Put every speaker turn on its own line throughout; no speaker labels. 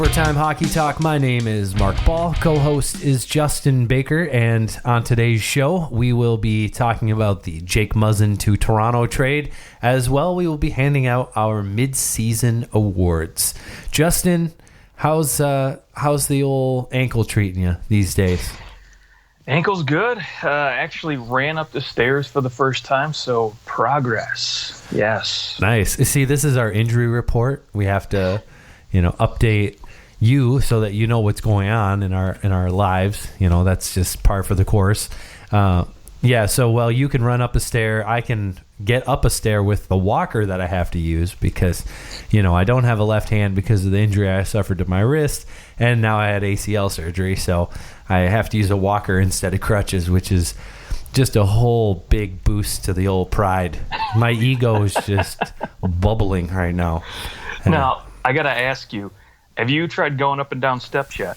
Overtime Hockey Talk. My name is Mark Ball. Co-host is Justin Baker. And on today's show, we will be talking about the Jake Muzzin to Toronto trade. As well, we will be handing out our mid-season awards. Justin, how's the old ankle treating you these days?
Ankle's good. Actually ran up the stairs for the first time, so progress. Yes.
Nice. See, this is our injury report. We have to, update you so that you know what's going on in our lives. That's just par for the course. So while you can run up a stair, I can get up a stair with the walker that I have to use because, I don't have a left hand because of the injury I suffered to my wrist, and now I had ACL surgery, so I have to use a walker instead of crutches, which is just a whole big boost to the old pride. My ego is just bubbling right now.
Now, I got to ask you, have you tried going up and down steps yet?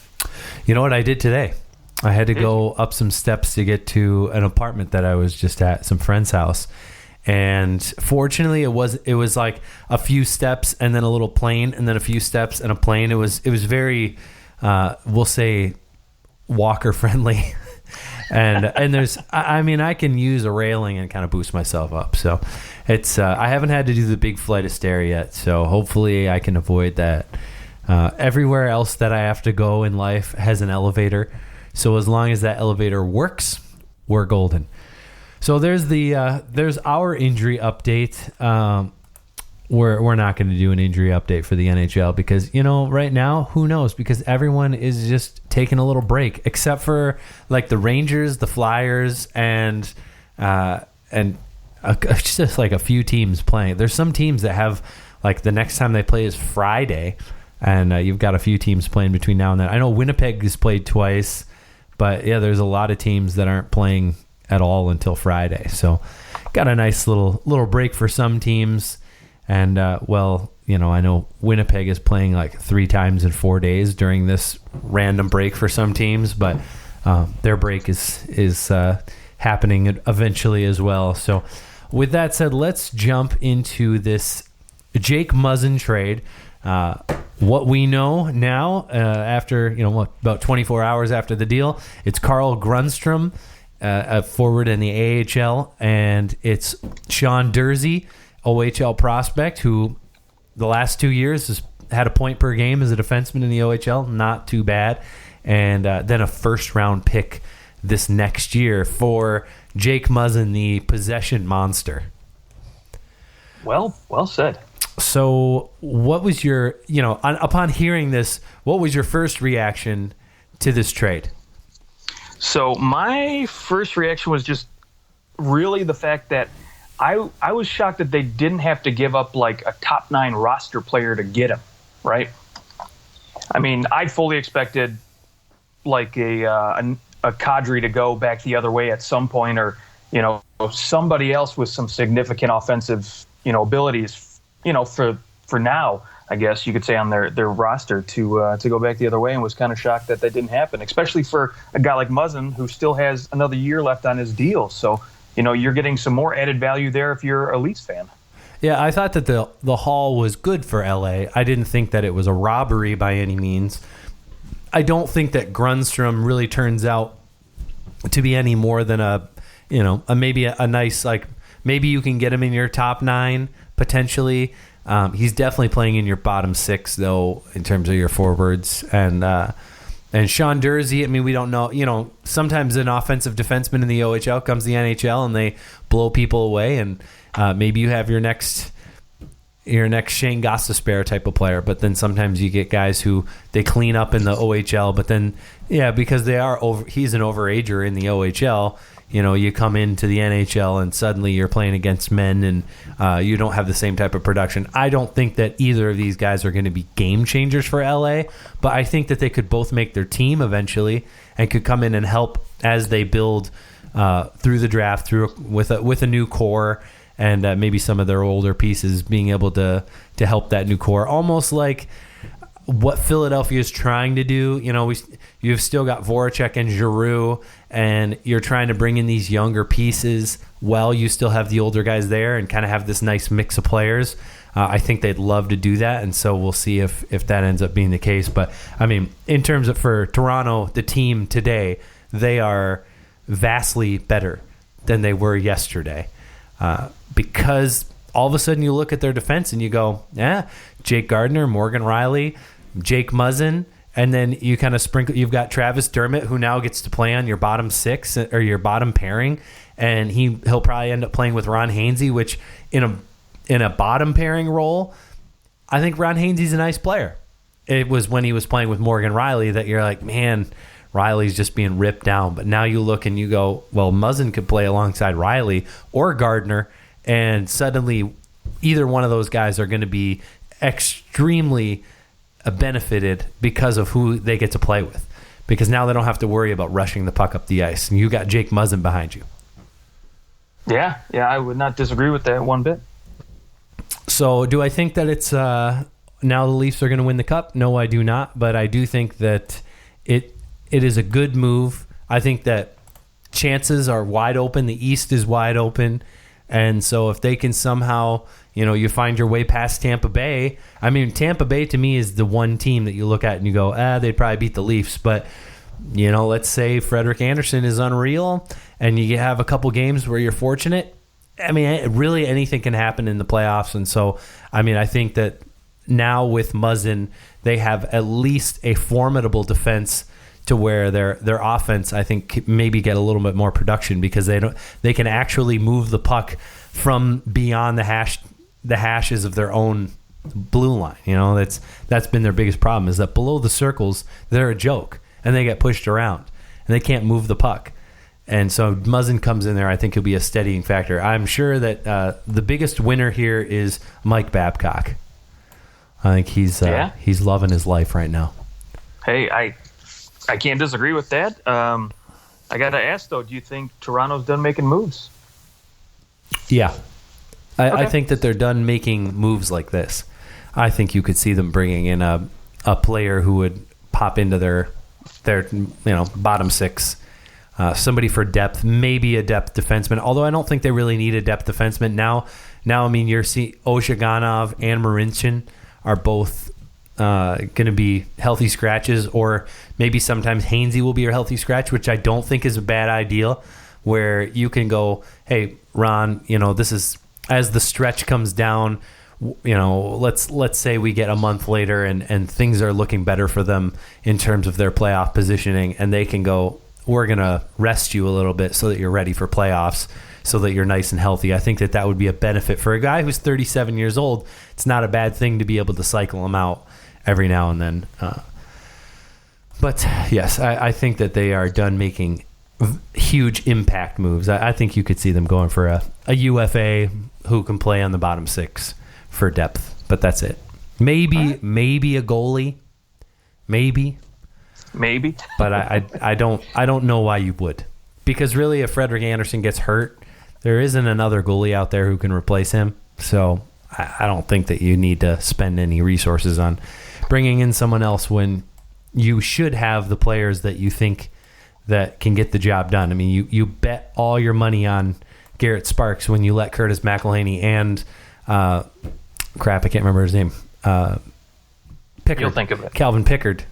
You know what I did today? I had to go up some steps to get to an apartment that I was just at, some friend's house. And fortunately, it was like a few steps and then a little plane and then a few steps and a plane. It was very, we'll say, walker friendly. and there's, I can use a railing and kind of boost myself up. So it's, I haven't had to do the big flight of stair yet. So hopefully I can avoid that. Everywhere else that I have to go in life has an elevator. So as long as that elevator works, we're golden. So there's our injury update. We're not going to do an injury update for the NHL because, right now, who knows? Because everyone is just taking a little break, except for like the Rangers, the Flyers, and just like a few teams playing. There's some teams that have like the next time they play is Friday, and you've got a few teams playing between now and then. I know Winnipeg has played twice, but yeah, there's a lot of teams that aren't playing at all until Friday. So got a nice little break for some teams. And, I know Winnipeg is playing like 3 times in 4 days during this random break for some teams, but their break is happening eventually as well. So with that said, let's jump into this Jake Muzzin trade. What we know now, after, about 24 hours after the deal, it's Carl Grundstrom, a forward in the AHL, and it's Sean Durzi, OHL prospect, who the last 2 years has had a point per game as a defenseman in the OHL. Not too bad. And then a first-round pick this next year for Jake Muzzin, the possession monster.
Well said.
So what was your, upon hearing this, what was your first reaction to this trade?
So my first reaction was just really the fact that I was shocked that they didn't have to give up like a top 9 roster player to get him, right? I mean, I fully expected like a Kadri to go back the other way at some point, or somebody else with some significant offensive abilities, for now, I guess you could say, on their roster to go back the other way, and was kind of shocked that didn't happen, especially for a guy like Muzzin who still has another year left on his deal. So you're getting some more added value there if you're a Leafs fan.
Yeah, I thought that the haul was good for LA. I didn't think that it was a robbery by any means. I don't think that Grundstrom really turns out to be any more than maybe a nice, like, maybe you can get him in your top 9 potentially. He's definitely playing in your bottom 6 though, in terms of your forwards. And Sean Durzi, we don't know. Sometimes an offensive defenseman in the OHL comes to the NHL and they blow people away, and maybe you have your next Shane Gostisbehere type of player. But then sometimes you get guys who they clean up in the OHL, but then because he's an overager in the OHL. You come into the NHL and suddenly you're playing against men, and you don't have the same type of production. I don't think that either of these guys are going to be game changers for LA, but I think that they could both make their team eventually and could come in and help as they build through the draft, with a new core, and maybe some of their older pieces being able to help that new core, almost like what Philadelphia is trying to do. You've still got Voracek and Giroux, and you're trying to bring in these younger pieces while you still have the older guys there and kind of have this nice mix of players. I think they'd love to do that, and so we'll see if that ends up being the case. But, I mean, in terms of for Toronto, the team today, they are vastly better than they were yesterday because all of a sudden you look at their defense and you go, Jake Gardiner, Morgan Riley, Jake Muzzin, and then you kind of sprinkle. You've got Travis Dermott, who now gets to play on your bottom six or your bottom pairing, and he'll probably end up playing with Ron Hainsey, which in a bottom pairing role, I think Ron Hainsey's a nice player. It was when he was playing with Morgan Riley that you're like, man, Riley's just being ripped down. But now you look and you go, well, Muzzin could play alongside Riley or Gardner, and suddenly either one of those guys are going to be extremely benefited because of who they get to play with. Because now they don't have to worry about rushing the puck up the ice. And you got Jake Muzzin behind you.
Yeah, I would not disagree with that one bit.
So do I think that it's now the Leafs are going to win the Cup? No, I do not. But I do think that it is a good move. I think that chances are wide open. The East is wide open. And so if they can somehow, you find your way past Tampa Bay. I mean, Tampa Bay to me is the one team that you look at and you go, they'd probably beat the Leafs. But, let's say Frederik Andersen is unreal and you have a couple games where you're fortunate. I mean, really anything can happen in the playoffs. And so, I mean, I think that now with Muzzin, they have at least a formidable defense to where their offense, I think, maybe get a little bit more production because they can actually move the puck from beyond the hashes of their own blue line. That's been their biggest problem is that below the circles they're a joke and they get pushed around and they can't move the puck. And so Muzzin comes in there. I think he'll be a steadying factor. I'm sure that the biggest winner here is Mike Babcock. I think he's loving his life right now.
Hey, I can't disagree with that. I got to ask, though, do you think Toronto's done making moves?
Yeah. I think that they're done making moves like this. I think you could see them bringing in a player who would pop into their bottom six. Somebody for depth, maybe a depth defenseman, although I don't think they really need a depth defenseman. Now I mean, you're seeing Oshaganov and Marincin are both going to be healthy scratches, or maybe sometimes Hainsey will be a healthy scratch, which I don't think is a bad idea, where you can go, hey, Ron, this is as the stretch comes down, let's say we get a month later and things are looking better for them in terms of their playoff positioning, and they can go, we're going to rest you a little bit so that you're ready for playoffs, so that you're nice and healthy. I think that would be a benefit for a guy who's 37 years old. It's not a bad thing to be able to cycle him out every now and then. But yes, I think that they are done making huge impact moves. I think you could see them going for a UFA who can play on the bottom six for depth, but that's it. Maybe a goalie, maybe. But I don't know why you would, because really, if Frederik Andersen gets hurt, there isn't another goalie out there who can replace him. So I don't think that you need to spend any resources on bringing in someone else when you should have the players that you think that can get the job done. I mean, you bet all your money on Garrett Sparks when you let Curtis McElhaney and I can't remember his name. Pickard.
You'll think of it.
Calvin Pickard.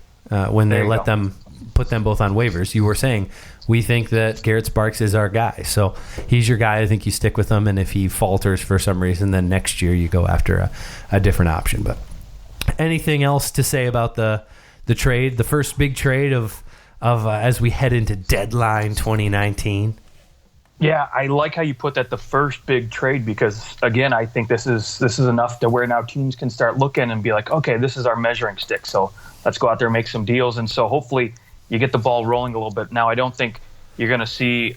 When they let them put them both on waivers, you were saying, we think that Garrett Sparks is our guy. So he's your guy. I think you stick with him. And if he falters for some reason, then next year you go after a different option. But anything else to say about the trade, the first big trade of as we head into deadline 2019?
Yeah, I like how you put that, the first big trade, because again, I think this is enough to where now teams can start looking and be like, okay, this is our measuring stick. So let's go out there and make some deals. And so hopefully you get the ball rolling a little bit. Now, I don't think you're going to see,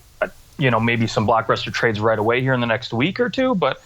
maybe some blockbuster trades right away here in the next week or two, but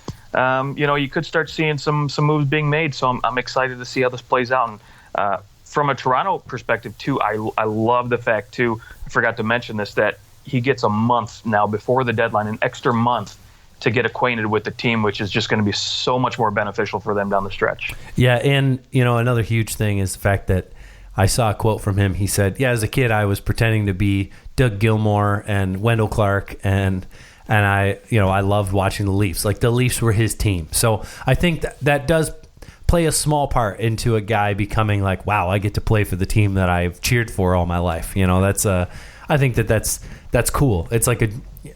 you could start seeing some moves being made. So I'm excited to see how this plays out. And from a Toronto perspective too, I love the fact too, I forgot to mention this, that he gets a month now before the deadline, an extra month to get acquainted with the team, which is just going to be so much more beneficial for them down the stretch.
Yeah, and another huge thing is the fact that I saw a quote from him. He said, as a kid, I was pretending to be Doug Gilmour and Wendell Clark and And I loved watching the Leafs. Like, the Leafs were his team. So I think that does play a small part into a guy becoming like, wow, I get to play for the team that I've cheered for all my life. I think that's cool. It's like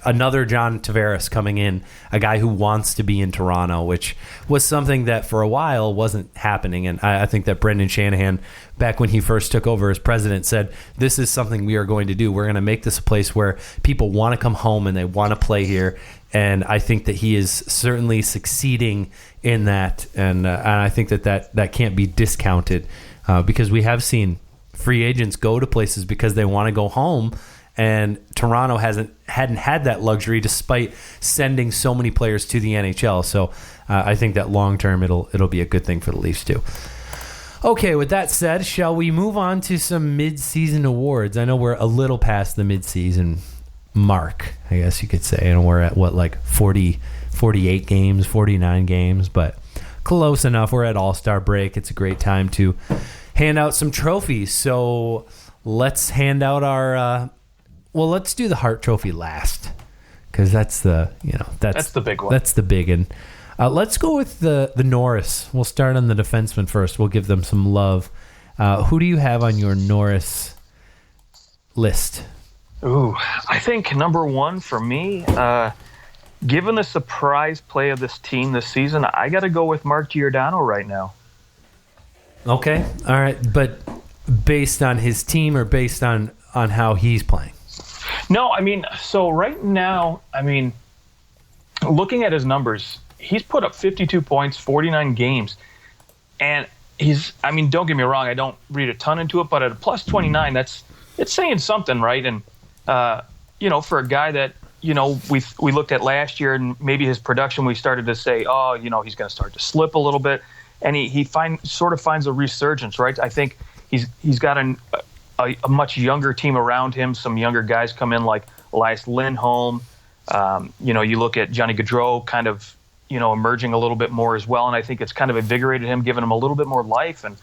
another John Tavares coming in, a guy who wants to be in Toronto, which was something that for a while wasn't happening. And I think that Brendan Shanahan, back when he first took over as president, said, this is something we are going to do. We're going to make this a place where people want to come home and they want to play here. And I think that he is certainly succeeding in that. And I think that can't be discounted because we have seen free agents go to places because they want to go home. And Toronto hadn't had that luxury despite sending so many players to the NHL. So I think that long term it'll be a good thing for the Leafs too. Okay, with that said, shall we move on to some mid-season awards? I know we're a little past the mid-season mark, I guess you could say. And we're at, 48 games, 49 games, but close enough. We're at All-Star break. It's a great time to hand out some trophies. So let's hand out our... let's do the Hart Trophy last, because that's the big one. That's the big one. Let's go with the Norris. We'll start on the defenseman first. We'll give them some love. Who do you have on your Norris list?
Ooh, I think number one for me, given the surprise play of this team this season, I got to go with Mark Giordano right now.
Okay, all right, but based on his team or based on how he's playing?
No, so right now, looking at his numbers, he's put up 52 points, 49 games. And don't get me wrong, I don't read a ton into it, but at a plus 29, it's saying something, right? And, for a guy that, we looked at last year and maybe his production, we started to say, he's going to start to slip a little bit. And he sort of finds a resurgence, right? I think he's got a much younger team around him. Some younger guys come in like Elias Lindholm. You look at Johnny Gaudreau kind of, emerging a little bit more as well. And I think it's kind of invigorated him, given him a little bit more life. And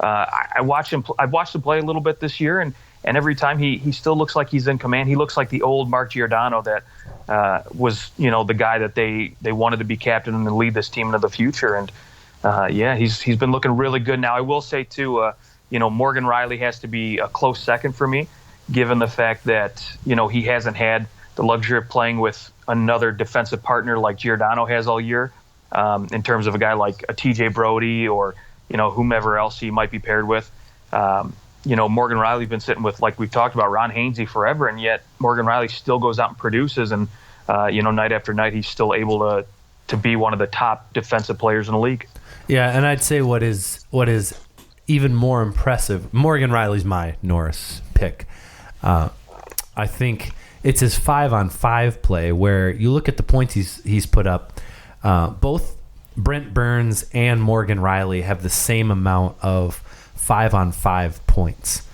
I've watched him play a little bit this year. And every time he still looks like he's in command. He looks like the old Mark Giordano that was, the guy that they wanted to be captain and lead this team into the future. And he's been looking really good. Now, I will say too, Morgan Riley has to be a close second for me, given the fact that, he hasn't had the luxury of playing with another defensive partner like Giordano has all year, in terms of a guy like a TJ Brody or, whomever else he might be paired with. Morgan Riley's been sitting with, like we've talked about, Ron Hainsey forever, and yet Morgan Riley still goes out and produces, and, night after night he's still able to be one of the top defensive players in the league.
Yeah, and I'd say what is even more impressive, Morgan Riley's my Norris pick. I think it's his 5-on-5 play where you look at the points he's put up. Both Brent Burns and Morgan Riley have the same amount of 5-on-5 points.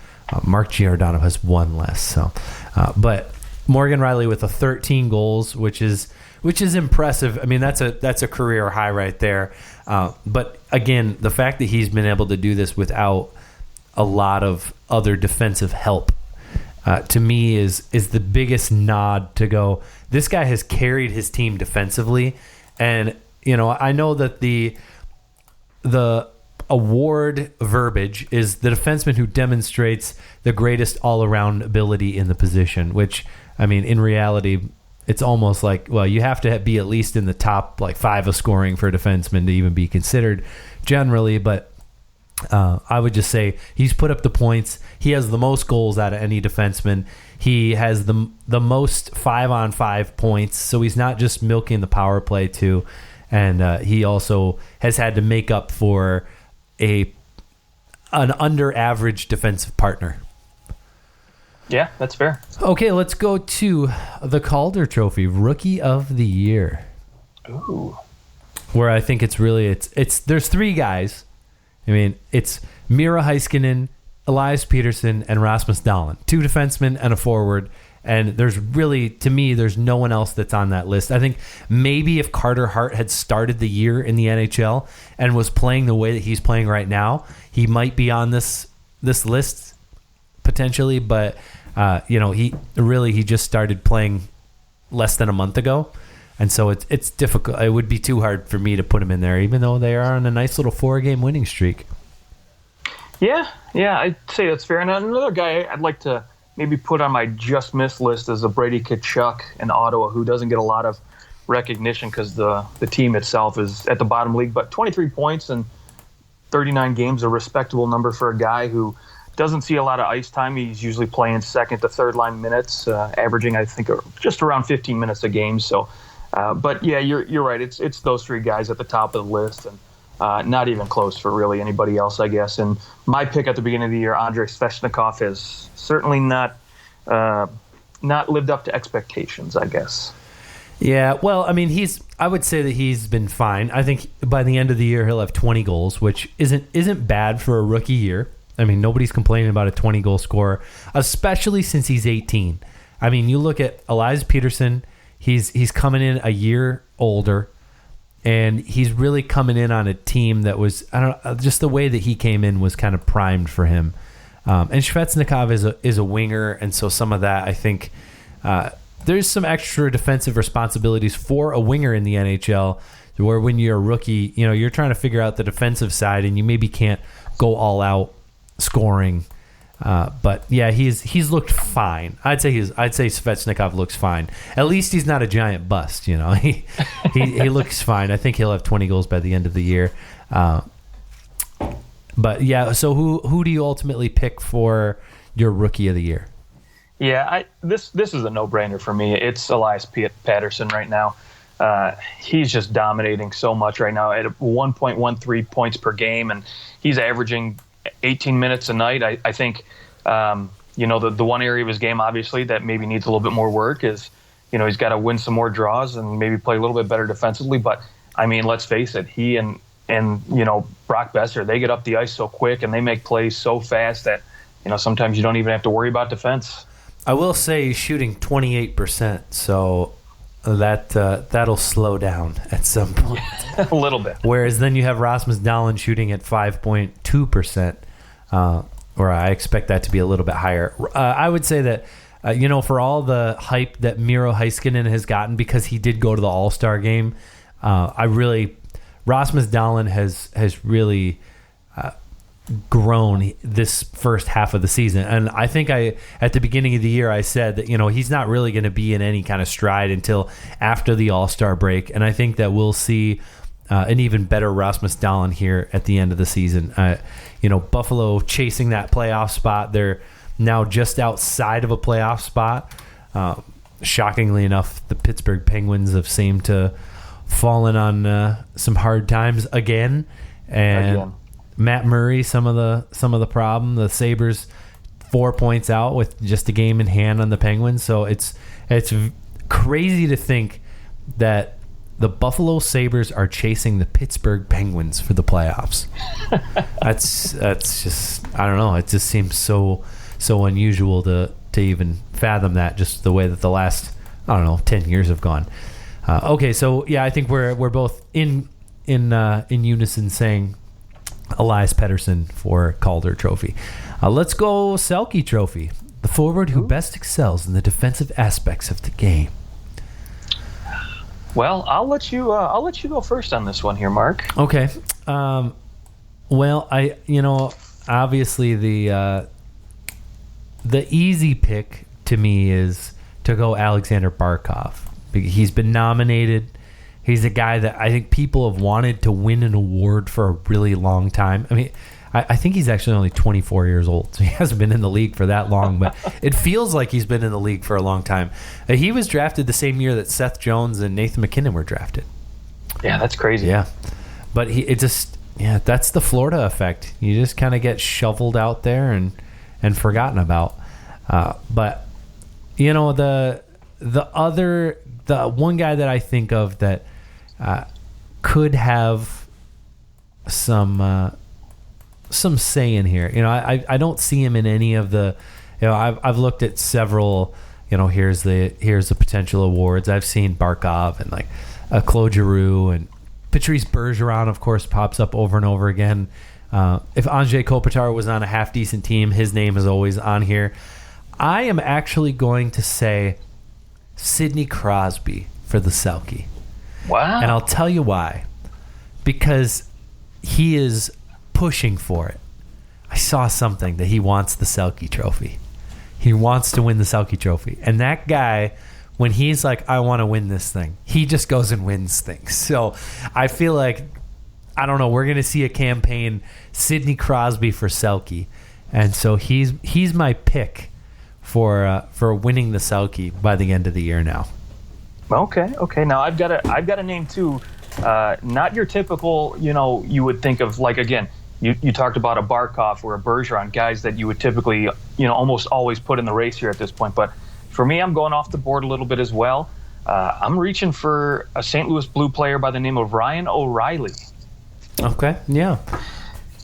Mark Giordano has one less. So, but Morgan Riley with 13 goals, which is impressive. That's a career high right there. But again, the fact that he's been able to do this without a lot of other defensive help, to me is the biggest nod to go, this guy has carried his team defensively. And, I know that the award verbiage is the defenseman who demonstrates the greatest all-around ability in the position, which, in reality, it's almost like, well, you have to be at least in the top 5 of scoring for a defenseman to even be considered generally. But I would just say he's put up the points. He has the most goals out of any defenseman. He has the most 5-on-5 points. So he's not just milking the power play too. And he also has had to make up for an under average defensive partner.
Yeah, that's fair.
Okay, let's go to the Calder Trophy, Rookie of the Year.
Ooh.
Where I think it's there's 3 guys. It's Mira Heiskanen, Elias Peterson, and Rasmus Dahlin. 2 defensemen and a forward. And there's no one else that's on that list. I think maybe if Carter Hart had started the year in the NHL and was playing the way that he's playing right now, he might be on this list potentially. But he just started playing less than a month ago. And so it's difficult. It would be too hard for me to put him in there, even though they are on a nice little 4-game winning streak.
Yeah, I'd say that's fair. And another guy I'd like to maybe put on my just miss list is a Brady Tkachuk in Ottawa, who doesn't get a lot of recognition because the team itself is at the bottom league. But 23 points in 39 games, a respectable number for a guy who doesn't see a lot of ice time. He's usually playing second to third line minutes, averaging, I think, just around 15 minutes a game. So, but yeah, you're right. It's those three guys at the top of the list, and not even close for really anybody else, I guess. And my pick at the beginning of the year, Andrei Svechnikov, has certainly not lived up to expectations, I guess.
Yeah, well, I mean, I would say that he's been fine. I think by the end of the year he'll have 20 goals, which isn't bad for a rookie year. I mean, nobody's complaining about a 20-goal scorer, especially since he's 18. I mean, you look at Elias Peterson, he's coming in a year older, and he's really coming in on a team that was, I don't know, just the way that he came in was kind of primed for him. And Svechnikov is a winger, and so some of that, I think, there's some extra defensive responsibilities for a winger in the NHL, where when you're a rookie, you're trying to figure out the defensive side, and you maybe can't go all out scoring. But yeah, he's looked fine. I'd say Svechnikov looks fine. At least he's not a giant bust. He looks fine. I think he'll have 20 goals by the end of the year. But yeah, so who do you ultimately pick for your rookie of the year?
Yeah, this is a no-brainer for me. It's Elias Patterson right now. He's just dominating so much right now at 1.13 points per game, and he's averaging 18 minutes a night. I think, the one area of his game, obviously, that maybe needs a little bit more work is, he's got to win some more draws and maybe play a little bit better defensively. But, I mean, let's face it, he and Brock Besser, they get up the ice so quick and they make plays so fast that, sometimes you don't even have to worry about defense.
I will say he's shooting 28%, so that'll slow down at some point.
A little bit.
Whereas then you have Rasmus Dahlin shooting at 5.2%, or I expect that to be a little bit higher. I would say that, for all the hype that Miro Heiskanen has gotten because he did go to the All-Star game, Rasmus Dahlin has really grown this first half of the season. And I think at the beginning of the year I said that he's not really going to be in any kind of stride until after the All-Star break, and I think that we'll see an even better Rasmus Dahlin here at the end of the season. Buffalo chasing that playoff spot. They're now just outside of a playoff spot. Shockingly enough, the Pittsburgh Penguins have seemed to fallen on some hard times again. Matt Murray, some of the problem. The Sabres 4 points out with just a game in hand on the Penguins. So it's crazy to think that the Buffalo Sabres are chasing the Pittsburgh Penguins for the playoffs. That's just, I don't know. It just seems so unusual to even fathom that, just the way that the last, 10 years have gone. Okay, so yeah, I think we're both in unison saying Elias Pettersson for Calder Trophy. Let's go Selke Trophy. The forward who best excels in the defensive aspects of the game.
Well, I'll let you go first on this one here, Mark.
Okay. Well, obviously the easy pick to me is to go Alexander Barkov. He's been nominated. He's a guy that I think people have wanted to win an award for a really long time. I mean, I think he's actually only 24 years old, so he hasn't been in the league for that long, but it feels like he's been in the league for a long time. He was drafted the same year that Seth Jones and Nathan McKinnon were drafted.
Yeah, that's crazy.
Yeah. But that's the Florida effect. You just kind of get shoveled out there and forgotten about. But, the one guy that I think of that could have some say in here. I don't see him in any of the. I've looked at several. Here's the potential awards. I've seen Barkov and like Claude Giroux and Patrice Bergeron, of course, pops up over and over again. If Anze Kopitar was on a half decent team, his name is always on here. I am actually going to say Sidney Crosby for the Selke.
Wow.
And I'll tell you why. Because he is pushing for it. I saw something that he wants the Selke trophy. He wants to win the Selke trophy. And that guy, when he's like, I want to win this thing, he just goes and wins things. So I feel like, I don't know, we're going to see a campaign, Sidney Crosby for Selke. And so he's my pick for winning the Selke by the end of the year now.
Okay. Now I've got a name too. Not your typical, you would think of, like, again, you talked about a Barkov or a Bergeron, guys that you would typically, almost always put in the race here at this point. But for me, I'm going off the board a little bit as well. I'm reaching for a St. Louis Blue player by the name of Ryan O'Reilly.
Okay, yeah.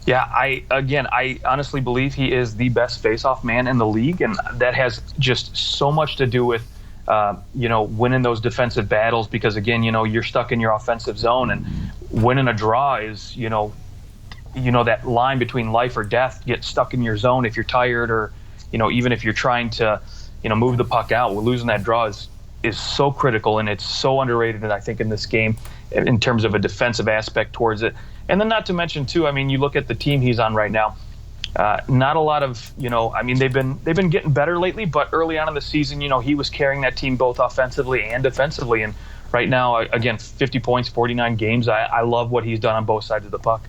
Yeah, I honestly believe he is the best face-off man in the league, and that has just so much to do with, winning those defensive battles because, again, you're stuck in your offensive zone, and winning a draw is, that line between life or death, get stuck in your zone if you're tired or, even if you're trying to, move the puck out. Well, losing that draw is so critical, and it's so underrated, I think, in this game in terms of a defensive aspect towards it. And then not to mention, too, you look at the team he's on right now. Not a lot of, they've been getting better lately, but early on in the season, he was carrying that team both offensively and defensively. And right now, again, 50 points, 49 games. I love what he's done on both sides of the puck.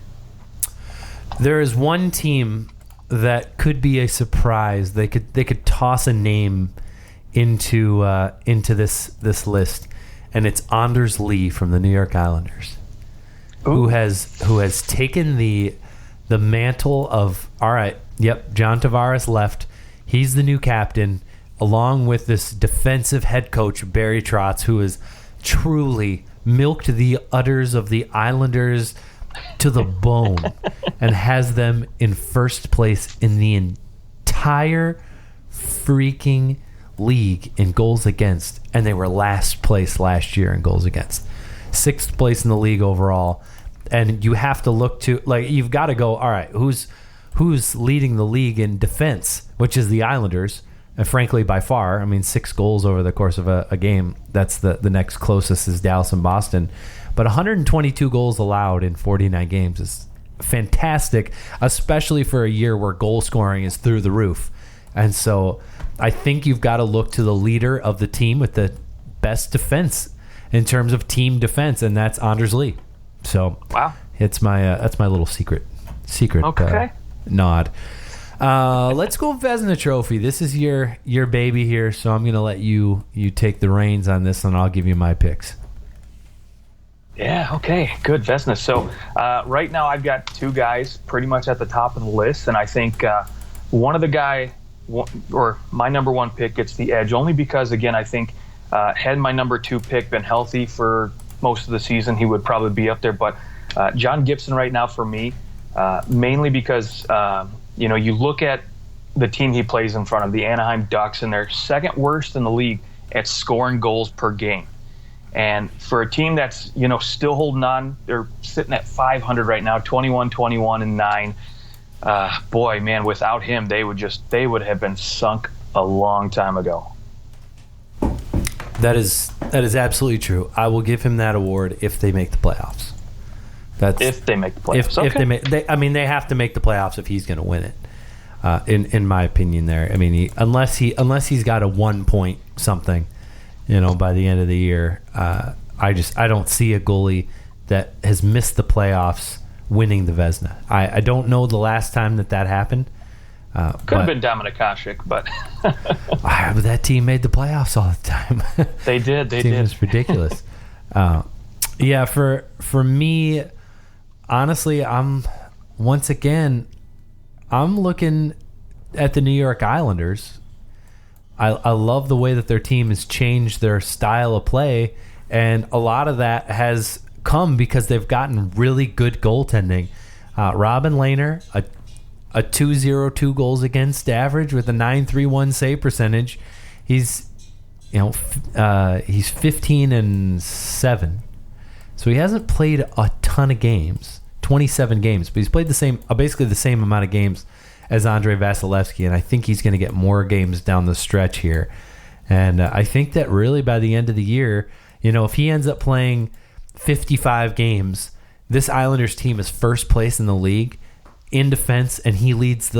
There is one team that could be a surprise. They could toss a name into this list, and it's Anders Lee from the New York Islanders. Ooh. Who has taken the mantle of, all right, yep, John Tavares left. He's the new captain, along with this defensive head coach, Barry Trotz, who has truly milked the udders of the Islanders to the bone and has them in first place in the entire freaking league in goals against, and they were last place last year in goals against. 6th place in the league overall. And you have to look to, you've got to go, all right, who's leading the league in defense, which is the Islanders. And frankly, by far, 6 goals over the course of a game. That's the next closest is Dallas and Boston. But 122 goals allowed in 49 games is fantastic, especially for a year where goal scoring is through the roof. And so I think you've got to look to the leader of the team with the best defense in terms of team defense, and that's Anders Lee. So
wow,
it's my that's my little secret
okay.
Nod. Let's go Vezina Trophy. This is your baby here, so I'm gonna let you take the reins on this, and I'll give you my picks.
Yeah, okay, good, Vezina. So right now I've got 2 guys pretty much at the top of the list, and I think one of the guy or my number 1 pick gets the edge only because, again, I think had my number 2 pick been healthy for most of the season, he would probably be up there. But John Gibson right now for me, mainly because, you look at the team he plays in front of, the Anaheim Ducks, and they're 2nd worst in the league at scoring goals per game. And for a team that's, still holding on, they're sitting at 500 right now, 21-21-9. Boy, man, without him, they would have been sunk a long time ago.
That is absolutely true. I will give him that award if they make the playoffs.
If they make the playoffs.
If they have to make the playoffs if he's going to win it. In my opinion, there. Unless he's got a 1 point something, by the end of the year, I don't see a goalie that has missed the playoffs winning the Vezina. I don't know the last time that happened.
Could have been Dominik Hasek, but
that team made the playoffs all the time.
They did. They did.
It's ridiculous. Yeah, for me, honestly, I'm looking at the New York Islanders. I love the way that their team has changed their style of play, and a lot of that has come because they've gotten really good goaltending. Robin Lehner, a 2.02 goals against average with a 9.31 save percentage. He's 15-7, so he hasn't played a ton of games, 27 games, but he's played basically the same amount of games as Andrei Vasilevsky, and I think he's going to get more games down the stretch here. And I think that really by the end of the year, if he ends up playing 55 games, this Islanders team is first place in the league in defense, and he leads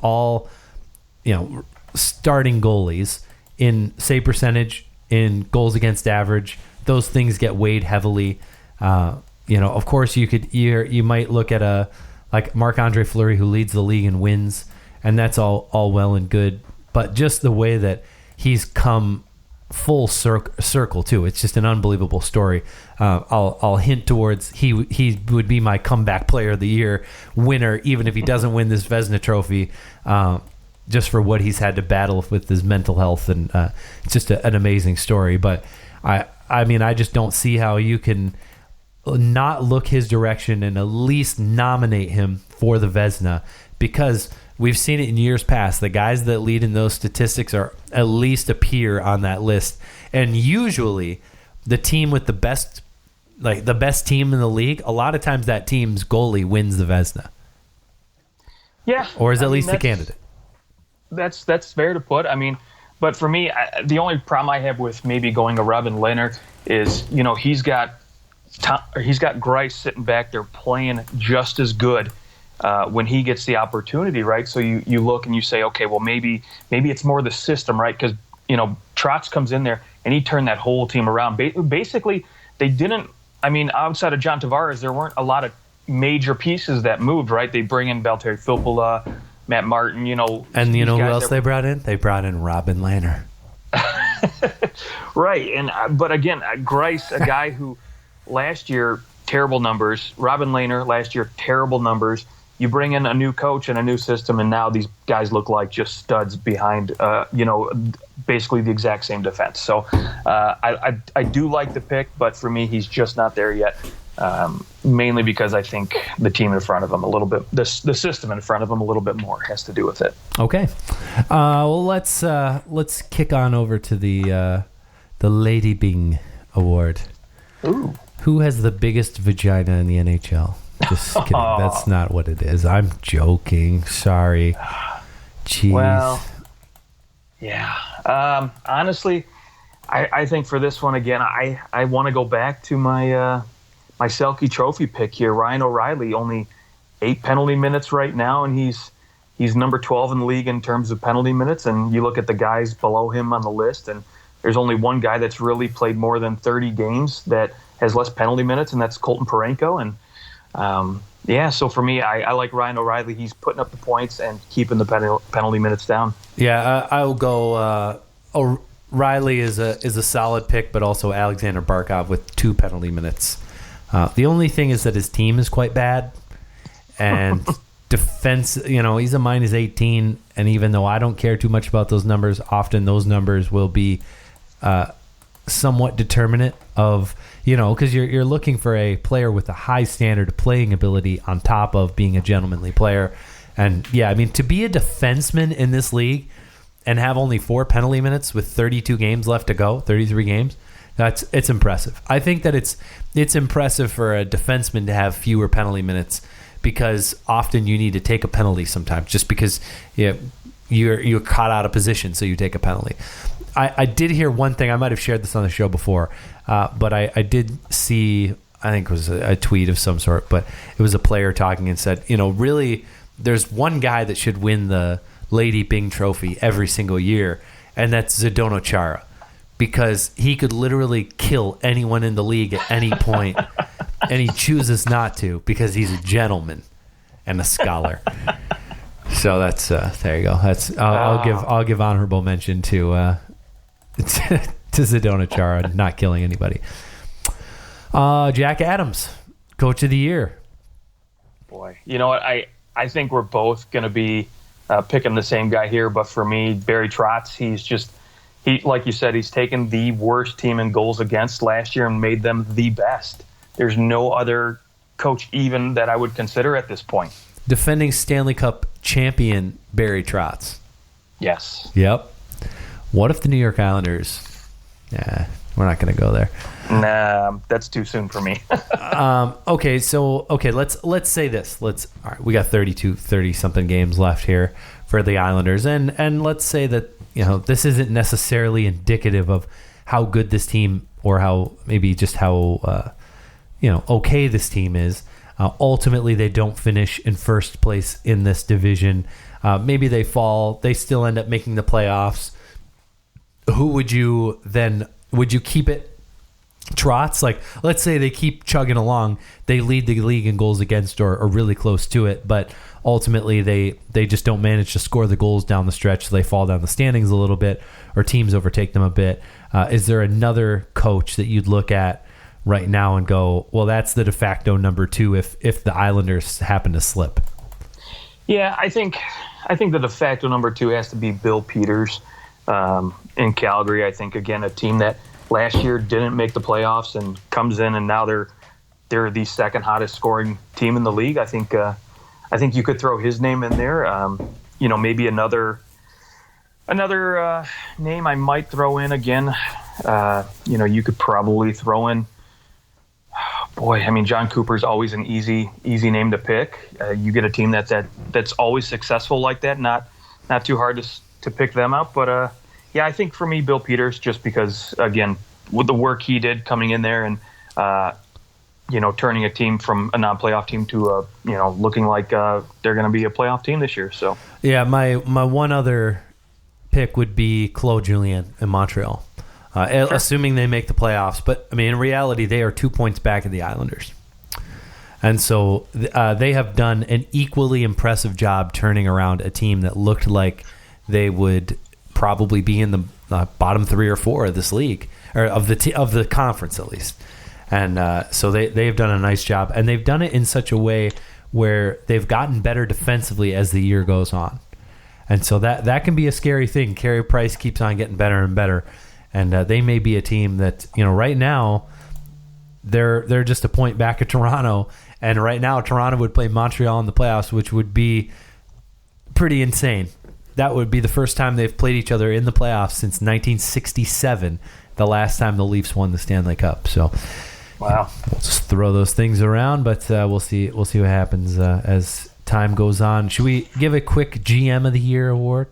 all, starting goalies in save percentage, in goals against average. Those things get weighed heavily. Of course, you might look at like Marc-Andre Fleury, who leads the league in wins, and that's all well and good. But just the way that he's come full circle too, it's just an unbelievable story. I'll hint towards he would be my comeback player of the year winner, even if he doesn't win this Vezina trophy, just for what he's had to battle with his mental health, and it's just an amazing story. But I just don't see how you can not look his direction and at least nominate him for the Vezina, because we've seen it in years past. The guys that lead in those statistics are at least appear on that list, and usually the team with the best team in the league, a lot of times that team's goalie wins the Vezina.
Yeah,
or is at least the candidate.
That's fair to put. But for me, the only problem I have with maybe going to Robin Lehner is, he's got Greiss sitting back there playing just as good when he gets the opportunity, right? So you look and you say, okay, well, maybe it's more the system, right? Because, Trotz comes in there and he turned that whole team around. Basically, they didn't, outside of John Tavares, there weren't a lot of major pieces that moved, right? They bring in Valtteri Filppula, Matt Martin,
And who else they brought in? They brought in Robin Lehner.
Right. But again, Greiss, a guy who last year, terrible numbers. Robin Lehner, last year, terrible numbers. You bring in a new coach and a new system, and now these guys look like just studs behind, basically the exact same defense. So I do like the pick, but for me, he's just not there yet. Mainly because I think the team in front of him a little bit, the system in front of him a little bit more has to do with it.
Okay, well let's kick on over to the Lady Bing Award.
Ooh.
Who has the biggest vagina in the NHL? Just kidding. That's not what it is. I'm joking. Sorry. Jeez.
Well, yeah. Honestly, I think for this one again, I want to go back to my my Selke Trophy pick here. Ryan O'Reilly, only 8 penalty minutes right now, and he's number 12 in the league in terms of penalty minutes. And you look at the guys below him on the list, and there's only one guy that's really played more than 30 games that has less penalty minutes, and that's Colton Parayko. And so for me, I like Ryan O'Reilly. He's putting up the points and keeping the penalty minutes down. Yeah,
I will go. O'Reilly is a solid pick, but also Alexander Barkov with 2 penalty minutes. The only thing is that his team is quite bad, and defense, he's a minus 18, and even though I don't care too much about those numbers, often those numbers will be somewhat determinate of, because you're looking for a player with a high standard of playing ability on top of being a gentlemanly player. And to be a defenseman in this league and have only 4 penalty minutes with 32 games left to go, 33 games, it's impressive. I think that it's impressive for a defenseman to have fewer penalty minutes, because often you need to take a penalty sometimes just because you're caught out of position, so you take a penalty. I did hear one thing. I might have shared this on the show before, but I did see, I think it was a tweet of some sort, but it was a player talking and said, really, there's one guy that should win the Lady Bing Trophy every single year, and that's Zdeno Chara, because he could literally kill anyone in the league at any point, and he chooses not to because he's a gentleman and a scholar. So that's there you go. That's I'll give honorable mention to Zdeno Chara not killing anybody. Jack Adams, Coach of the Year.
Boy, you know what? I think we're both going to be picking the same guy here, but for me, Barry Trotz, he like you said, he's taken the worst team in goals against last year and made them the best. There's no other coach even that I would consider at this point.
Defending Stanley Cup champion Barry Trotz.
Yes.
Yep. What if the New York Islanders? Yeah, we're not going to go there.
Nah, that's too soon for me.
Okay, let's say this. All right, we got 30 something games left here for the Islanders, and let's say that this isn't necessarily indicative of how good this team or how maybe just how okay this team is. Ultimately, they don't finish in first place in this division. Maybe they fall. They still end up making the playoffs. Who would you keep it trots? Like, let's say they keep chugging along. They lead the league in goals against or really close to it, but ultimately they just don't manage to score the goals down the stretch. So they fall down the standings a little bit, or teams overtake them a bit. Is there another coach that you'd look at right now and go, well, that's the de facto number 2 if the Islanders happen to slip?
Yeah, I think the de facto number 2 has to be Bill Peters in Calgary. I think, again, a team that last year didn't make the playoffs and comes in and now they're the second hottest scoring team in the league. I think you could throw his name in there. Maybe another name I might throw in again. You could probably throw in. John Cooper's always an easy name to pick. You get a team that's always successful like that. Not too hard to pick them out. But I think for me, Bill Peters, just because, again, with the work he did coming in there and turning a team from a non-playoff team to looking like they're going to be a playoff team this year. So
yeah, my one other pick would be Claude Julien in Montreal. Sure. Assuming they make the playoffs. But, in reality, they are 2 points back of the Islanders. And so they have done an equally impressive job turning around a team that looked like they would probably be in the bottom 3 or 4 of this league, or of the conference at least. And so they've done a nice job. And they've done it in such a way where they've gotten better defensively as the year goes on. And so that can be a scary thing. Carey Price keeps on getting better and better. And they may be a team that, right now, they're just a point back of Toronto. And right now, Toronto would play Montreal in the playoffs, which would be pretty insane. That would be the first time they've played each other in the playoffs since 1967, the last time the Leafs won the Stanley Cup. So,
wow,
we'll just throw those things around, but we'll see what happens as time goes on. Should we give a quick GM of the Year award?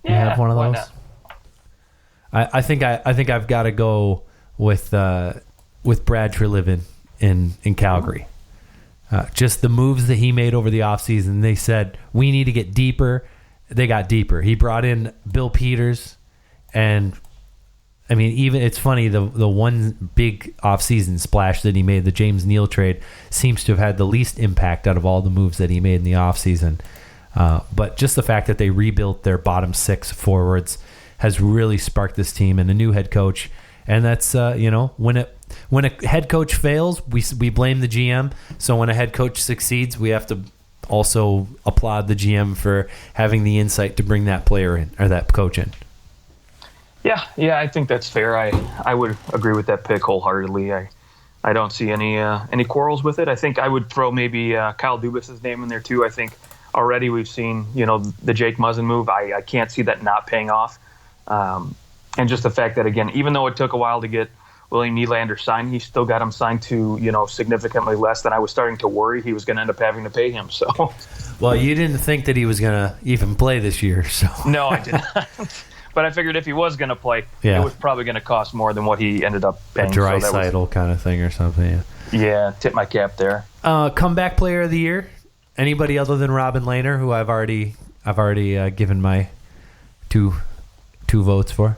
Do you have one of those?
Not?
I think I've got to go with Brad Treliving in Calgary. Just the moves that he made over the offseason. They said, we need to get deeper. They got deeper. He brought in Bill Peters. And, even it's funny, the one big offseason splash that he made, the James Neal trade, seems to have had the least impact out of all the moves that he made in the offseason. But just the fact that they rebuilt their bottom 6 forwards has really sparked this team, and a new head coach. And that's, when a head coach fails, we blame the GM. So when a head coach succeeds, we have to also applaud the GM for having the insight to bring that player in, or that coach in.
Yeah, I think that's fair. I would agree with that pick wholeheartedly. I don't see any quarrels with it. I think I would throw maybe Kyle Dubas's name in there too. I think already we've seen, the Jake Muzzin move. I can't see that not paying off. And just the fact that, again, even though it took a while to get William Nylander signed, he still got him signed to, significantly less than I was starting to worry he was going to end up having to pay him. So,
well, you didn't think that he was going to even play this year, so
no, I did not. But I figured if he was going to play, it was probably going to cost more than what he ended up paying.
A Draisaitl kind of thing or something.
Yeah, tip my cap there.
Comeback player of the year. Anybody other than Robin Lehner, who I've already given my two votes for.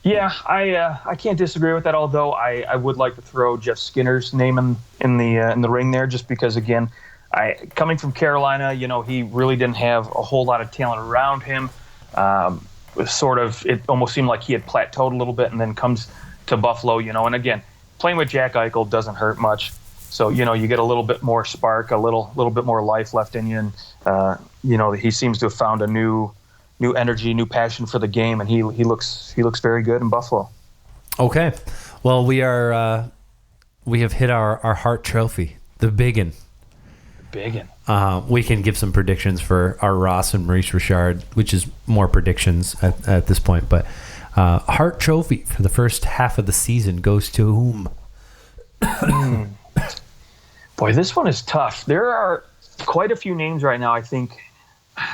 Yeah, I can't disagree with that. Although I would like to throw Jeff Skinner's name in the ring there, just because, again, coming from Carolina, he really didn't have a whole lot of talent around him. It almost seemed like he had plateaued a little bit, and then comes to Buffalo, and again, playing with Jack Eichel doesn't hurt much. So, you get a little bit more spark, a little bit more life left in you, and he seems to have found a new energy, new passion for the game, and he looks very good in Buffalo.
Okay, well, we have hit our Hart Trophy, the biggin. We can give some predictions for our Ross and Maurice Richard, which is more predictions at this point. But Hart Trophy for the first half of the season goes to whom?
Boy, this one is tough. There are quite a few names right now, I think,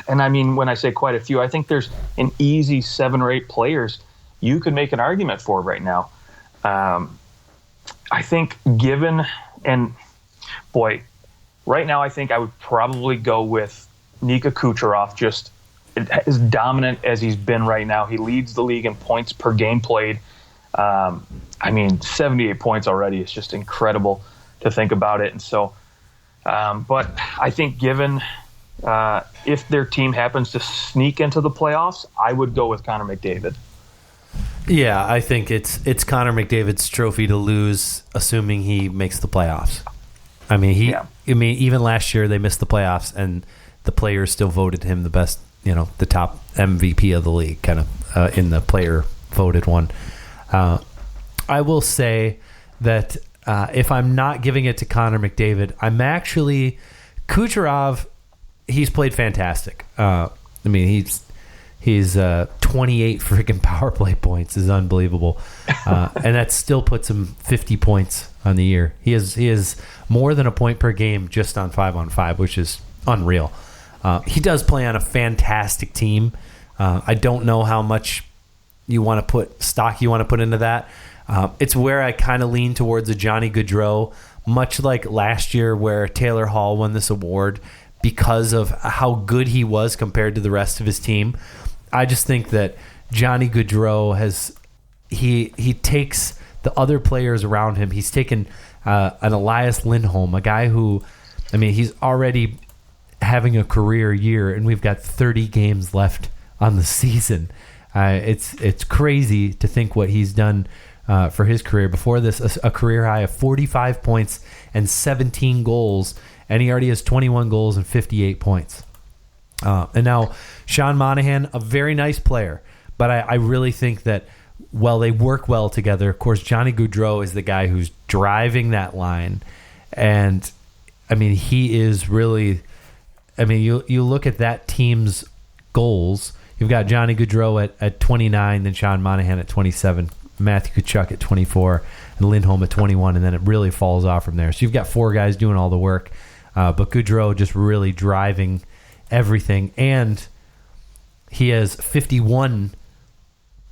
and I mean, when I say quite a few, I think there's an easy 7 or 8 players you could make an argument for right now. I think right now I think I would probably go with Nikita Kucherov, just as dominant as he's been right now. He leads the league in points per game played. 78 points already is just incredible to think about it. And so, but I think given if their team happens to sneak into the playoffs, I would go with Connor McDavid.
Yeah, I think it's Connor McDavid's trophy to lose, assuming he makes the playoffs. I mean, even last year they missed the playoffs, and the players still voted him the best, the top MVP of the league, kind of in the player voted one. I will say that if I'm not giving it to Connor McDavid, I'm actually Kucherov. He's played fantastic. He's 28 freaking power play points is unbelievable, and that still puts him 50 points on the year. He is more than a point per game just on 5-on-5, which is unreal. He does play on a fantastic team. I don't know how much you want to put into that. It's where I kind of lean towards a Johnny Gaudreau, much like last year where Taylor Hall won this award because of how good he was compared to the rest of his team. I just think that Johnny Gaudreau he takes the other players around him. He's taken an Elias Lindholm, a guy who, he's already having a career year, and we've got 30 games left on the season. It's crazy to think what he's done for his career. Before this, a career high of 45 points and 17 goals, and he already has 21 goals and 58 points. And now Sean Monahan, a very nice player, but I really think that they work well together. Of course, Johnny Gaudreau is the guy who's driving that line, and he is really. You look at that team's goals. You've got Johnny Gaudreau at 29, then Sean Monahan at 27, Matthew Tkachuk at 24, and Lindholm at 21, and then it really falls off from there. So you've got 4 guys doing all the work, but Gaudreau just really driving everything, and he has 51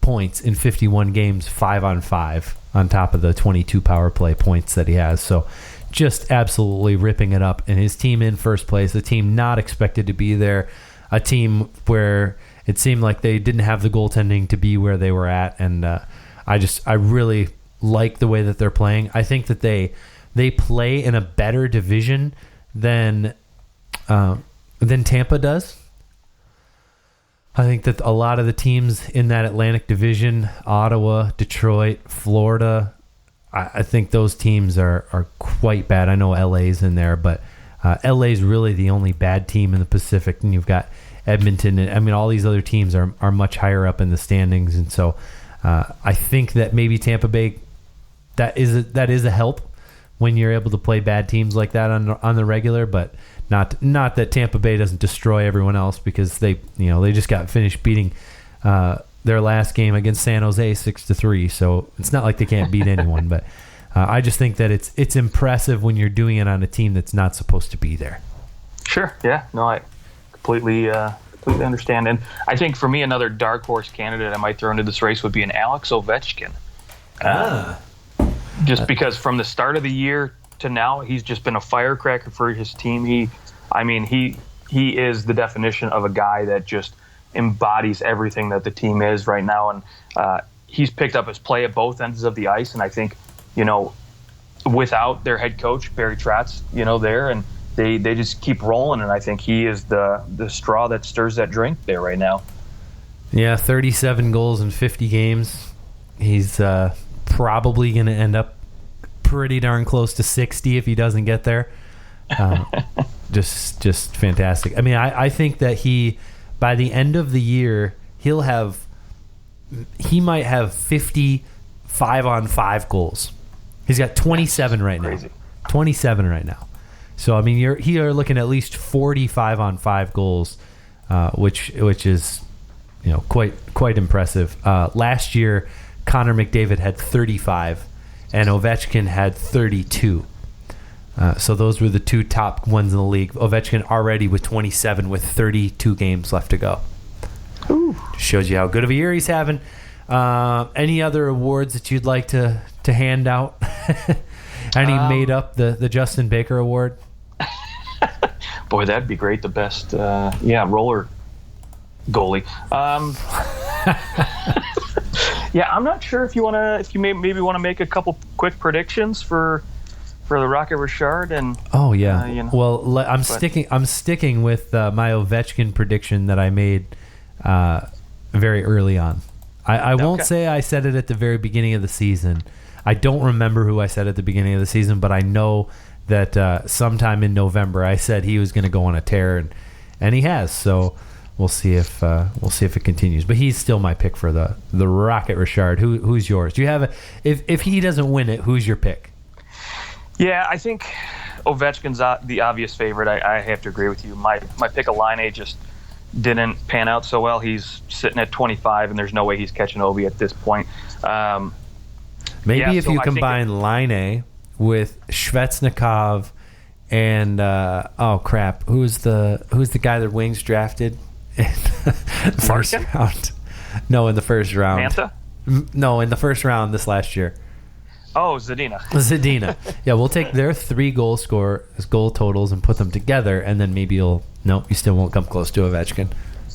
points in 51 games, 5-on-5, on top of the 22 power play points that he has. So just absolutely ripping it up, and his team in first place, a team not expected to be there, a team where it seemed like they didn't have the goaltending to be where they were at, and I really like the way that they're playing. I think that they play in a better division than Tampa does. I think that a lot of the teams in that Atlantic Division, Ottawa, Detroit, Florida, I think those teams are quite bad. I know LA's in there, but LA's really the only bad team in the Pacific, and you've got Edmonton. And all these other teams are much higher up in the standings, and so I think that maybe Tampa Bay, that is a help when you're able to play bad teams like that on the regular, but not that Tampa Bay doesn't destroy everyone else, because they just got finished beating their last game against San Jose 6-3, so it's not like they can't beat anyone. But I just think that it's impressive when you're doing it on a team that's not supposed to be there.
Sure, yeah, no, I completely understand. And I think for me, another dark horse candidate I might throw into this race would be an Alex Ovechkin. Just because from the start of the year to now, he's just been a firecracker for his team. He is the definition of a guy that just embodies everything that the team is right now. And he's picked up his play at both ends of the ice. And I think, without their head coach, Barry Trotz, there, and they just keep rolling. And I think he is the straw that stirs that drink there right now.
Yeah, 37 goals in 50 games. He's probably going to end up pretty darn close to 60 if he doesn't get there. Just fantastic. I think that by the end of the year, he might have 50 5-on-5 goals. He's got 27 right now. 27 right now. So you're looking at least 40 5-on-5 goals, which is quite impressive. Last year, Connor McDavid had 35, and Ovechkin had 32. So those were the two top ones in the league. Ovechkin already with 27 with 32 games left to go.
Ooh.
Shows you how good of a year he's having. Any other awards that you'd like to hand out? Any made up the Justin Baker Award?
Boy, that'd be great. The best, roller goalie. Yeah, I'm not sure if you maybe want to make a couple quick predictions for the Rocket Richard and.
Oh yeah. Well, I'm sticking with my Ovechkin prediction that I made very early on. I won't say I said it at the very beginning of the season. I don't remember who I said at the beginning of the season, but I know that sometime in November I said he was going to go on a tear, and he has. So we'll see if it continues. But he's still my pick for the Rocket Richard. Who's yours? Do you have if he doesn't win it, who's your pick?
Yeah, I think Ovechkin's the obvious favorite. I have to agree with you. My pick of Line just didn't pan out so well. He's sitting at 25, and there's no way he's catching Ovi at this point.
Maybe if you combine Line with Svechnikov and who's the guy that Wings drafted in the first round? No, in the first round.
Manta?
No, in the first round this last year.
Oh, Vezina.
Yeah, we'll take their 3 goal totals and put them together, and then maybe you still won't come close to Ovechkin.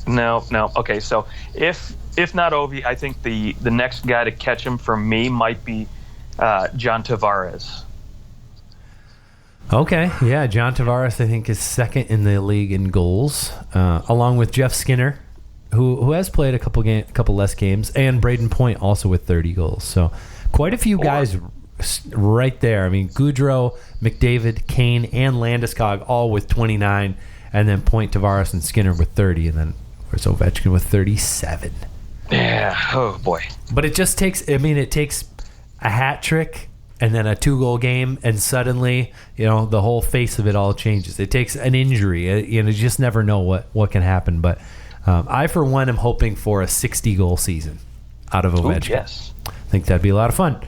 No. Okay, so if not Ovi, I think the next guy to catch him for me might be John Tavares.
Okay, yeah, John Tavares I think is second in the league in goals, along with Jeff Skinner, who has played a couple less games, and Braden Point also with 30 goals. So quite a few guys right there. I mean, Goudreau, McDavid, Kane, and Landeskog all with 29, and then Point, Tavares, and Skinner with 30, and then there's Ovechkin with 37.
Yeah. Oh boy.
But it just takes. I mean, it takes a hat trick and then a 2-goal game, and suddenly, the whole face of it all changes. It takes an injury. You just never know what can happen. But I, for one, am hoping for a 60-goal season out of Ovechkin.
Ooh, yes.
I think that'd be a lot of fun.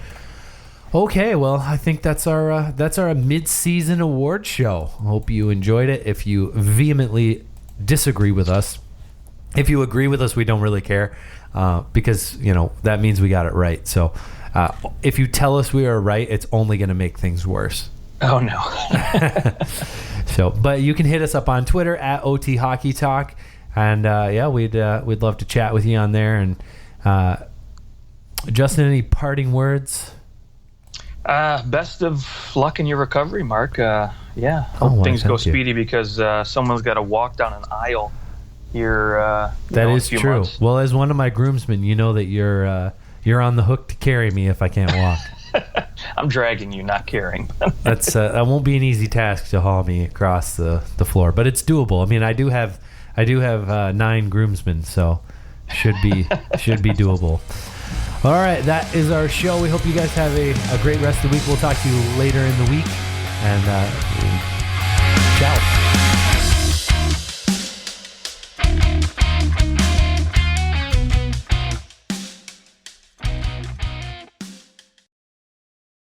Okay, well, I think that's our mid-season award show. I hope you enjoyed it. If you vehemently disagree with us, if you agree with us, we don't really care, because that means we got it right. So if you tell us we are right, it's only going to make things worse.
Oh no.
But you can hit us up on Twitter at OT Hockey Talk, and we'd love to chat with you on there. And Justin, any parting words?
Best of luck in your recovery, Mark. Hope things go speedy, because someone's got to walk down an aisle here.
That is true.
Months.
Well, as one of my groomsmen, you know that you're on the hook to carry me if I can't walk.
I'm dragging you, not carrying.
That won't be an easy task to haul me across the floor, but it's doable. I mean, I do have 9 groomsmen, so should be doable. All right, that is our show. We hope you guys have a great rest of the week. We'll talk to you later in the week, and ciao.